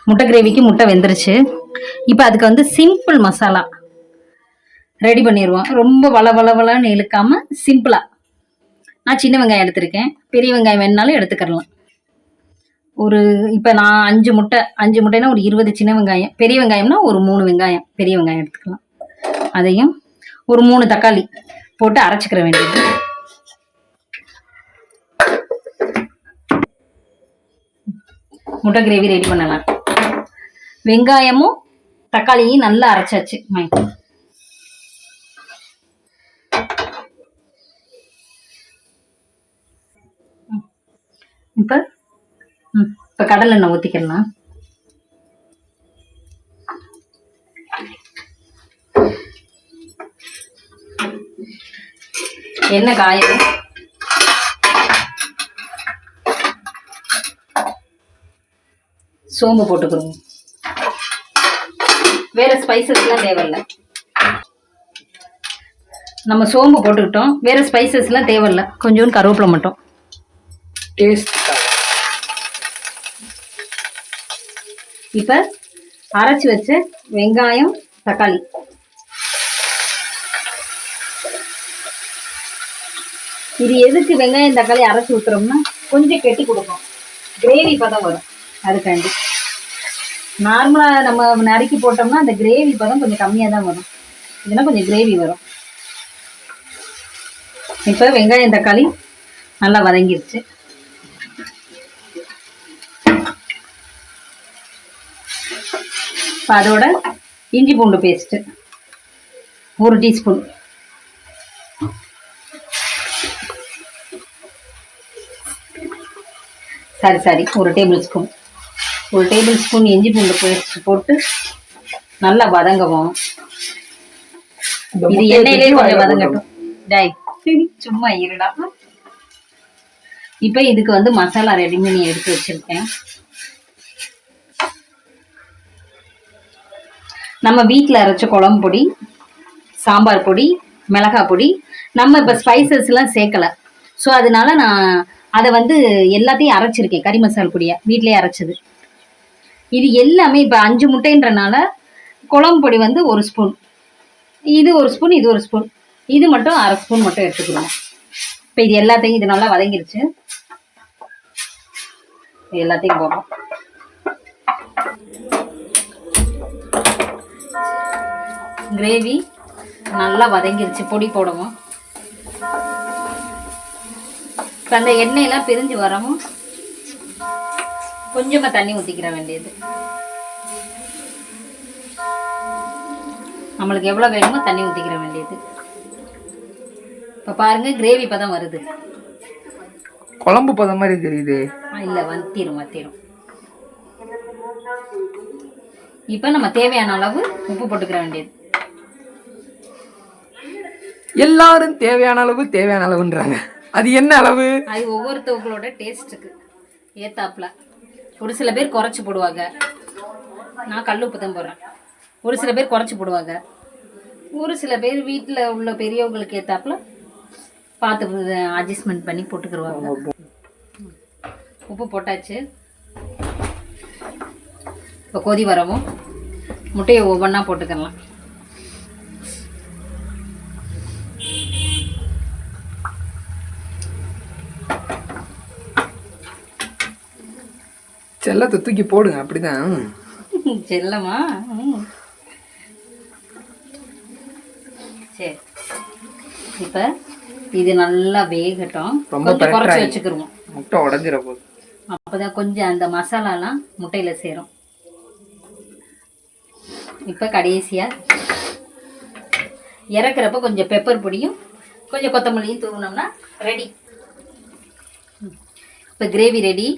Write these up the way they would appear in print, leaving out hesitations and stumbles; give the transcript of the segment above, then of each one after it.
முட்டை கிரேவிக்கு முட்டை வெந்துருச்சு. இப்போ அதுக்கு வந்து சிம்பிள் மசாலா ரெடி பண்ணிடுவோம். ரொம்ப வளவளன்னு இழுக்காம சிம்பிளா. நான் சின்ன வெங்காயம் எடுத்திருக்கேன். பெரிய வெங்காயம் வேணுனாலும் எடுத்துக்கலாம். ஒரு இப்போ நான் 5 முட்டைனா ஒரு 20 சின்ன வெங்காயம், பெரிய வெங்காயம்னா ஒரு 3 வெங்காயம் பெரிய வெங்காயம் எடுத்துக்கலாம். அதையும் ஒரு 3 தக்காளி போட்டு அரைச்சிக்கிற வேண்டியது. முட்டை கிரேவி ரெடி பண்ணலாம். வெங்காயமும் தக்காளியும் நல்லா அரைச்சாச்சு. இப்போ கடலை எண்ணெய் ஊற்றிக்கலாம். எண்ணெய் காயுது. சோம்பு போட்டுக்கிறோம். வேற ஸ்பைசஸ்லாம் தேவையில்லை. நம்ம சோம்பு போட்டுக்கிட்டோம். வேற ஸ்பைசஸ்லாம் தேவையில்லை. கொஞ்சோண்டு கருவேப்பிலை மட்டும் டேஸ்ட். இப்போ அரைச்சி வச்ச வெங்காயம் தக்காளி இது எதுக்கு வெங்காயம் தக்காளி அரைச்சி ஊற்றுறோம்னா கொஞ்சம் கெட்டி கொடுக்கும், கிரேவி பதம் வரும். அதுக்காண்டி நார்மலாக நம்ம நறுக்கி போட்டோம்னா அந்த கிரேவி பதம் கொஞ்சம் கம்மியாக தான் வரும். இதுனா கொஞ்சம் கிரேவி வரும். இப்போ வெங்காயம் தக்காளி நல்லா வதங்கிருச்சு. இப்போ அதோட இஞ்சி பூண்டு paste 1 teaspoon, sorry 1 table spoon. 1 table spoon இஞ்சி பூண்டு பேஸ்ட் போட்டு நல்லா வதங்கவும். இது எண்ணெயிலே கொஞ்சம் வதங்கட்டும். டை சும்மா இருடா. இப்போ இதுக்கு வந்து மசாலா ரெடி பண்ணி எடுத்து வச்சிருக்கேன். நம்ம வீட்டில் அரைச்ச குழம்பு பொடி, சாம்பார் பொடி, மிளகாய் பொடி. நம்ம இப்போ ஸ்பைசஸ்லாம் சேர்க்கலை. ஸோ அதனால நான் அதை வந்து எல்லாத்தையும் அரைச்சிருக்கேன். கறி மசாலா பொடியை வீட்டிலே அரைச்சது. இது எல்லாமே இப்போ 5 முட்டைன்றனால குழம்பு பொடி வந்து 1 ஸ்பூன், இது 1 ஸ்பூன், இது 1 ஸ்பூன், இது மட்டும் 1/2 ஸ்பூன் மட்டும் எடுத்துக்கணும். இப்போ இது எல்லாத்தையும் இது நல்லா வதங்கிருச்சு. எல்லாத்தையும் போடுறோம். கிரேவி நல்லா வதங்கிருச்சு. பொடி போடவும். இப்போ அந்த எண்ணெயெல்லாம் பிரிஞ்சு வரவும் கொஞ்சமாக தண்ணி ஊற்றிக்கிற வேண்டியது. நம்மளுக்கு எவ்வளோ வேணுமோ தண்ணி ஊற்றிக்கிற வேண்டியது. இப்போ பாருங்க கிரேவி பதம் வருது. குழம்பு பதம் மாதிரி தெரியுது. இல்லை வத்திரும். இப்போ நம்ம தேவையான அளவு உப்பு போட்டுக்கிற வேண்டியது. எல்லாரும் தேவையான அளவுன்றாங்க. அது என்ன அளவு? அது ஒவ்வொருத்தவங்களோட டேஸ்ட்டுக்கு ஏத்தாப்புல. ஒரு சில பேர் குறைச்சி போடுவாங்க. நான் கல் உப்பு தான் போடுறேன். ஒரு சில பேர் குறைச்சி போடுவாங்க. ஒரு சில பேர் வீட்டில் உள்ள பெரியவங்களுக்கு ஏத்தாப்புல பார்த்து அட்ஜஸ்ட்மெண்ட் பண்ணி போட்டுக்கிடுவாங்க. உப்பு போட்டாச்சு. இப்போ கொதி வரவும் முட்டையை ஒவ்வொன்றா போட்டுக்கலாம். செல்லத்தை தூக்கி போடுங்க. அப்படிதான் செல்லமா? சரி. இப்போ இது நல்லா வேகட்டும். கொஞ்சம் குறைச்சி வச்சுக்கிருவோம். முட்டை உடஞ்சிட போகுது. அப்போதான் கொஞ்சம் அந்த மசாலாலாம் முட்டையில் சேரும். இப்போ கடைசியாக இறக்குறப்ப கொஞ்சம் பெப்பர் பொடியும் கொஞ்சம் கொத்தமல்லியும் தூவினோம்னா ரெடி. இப்போ கிரேவி ரெடி.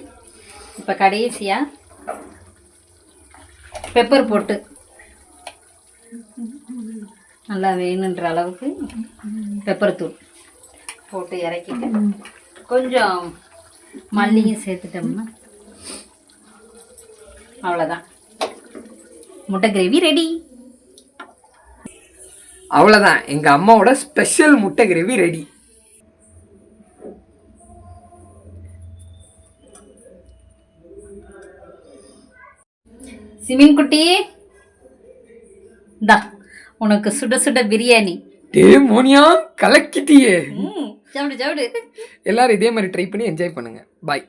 இப்போ கடைசியாக பெப்பர் போட்டு நல்லா வேணுன்ற அளவுக்கு பெப்பர் தூள் போட்டு இறக்கிட்டு கொஞ்சம் மல்லியும் சேர்த்துட்டோம்னா அவ்வளோதான். முட்டை கிரேவி ரெடி. அவ்வளோதான். எங்கள் அம்மாவோட ஸ்பெஷல் முட்டை கிரேவி ரெடி. சிமின் குட்டி தா உனக்கு சுட சுட பிரியாணி. டே மோனியா கலக்கிட்டியே. சாப்பிடு சாப்பிடு. எல்லாரும் இதே மாதிரி ட்ரை பண்ணி என்ஜாய் பண்ணுங்க. பாய்.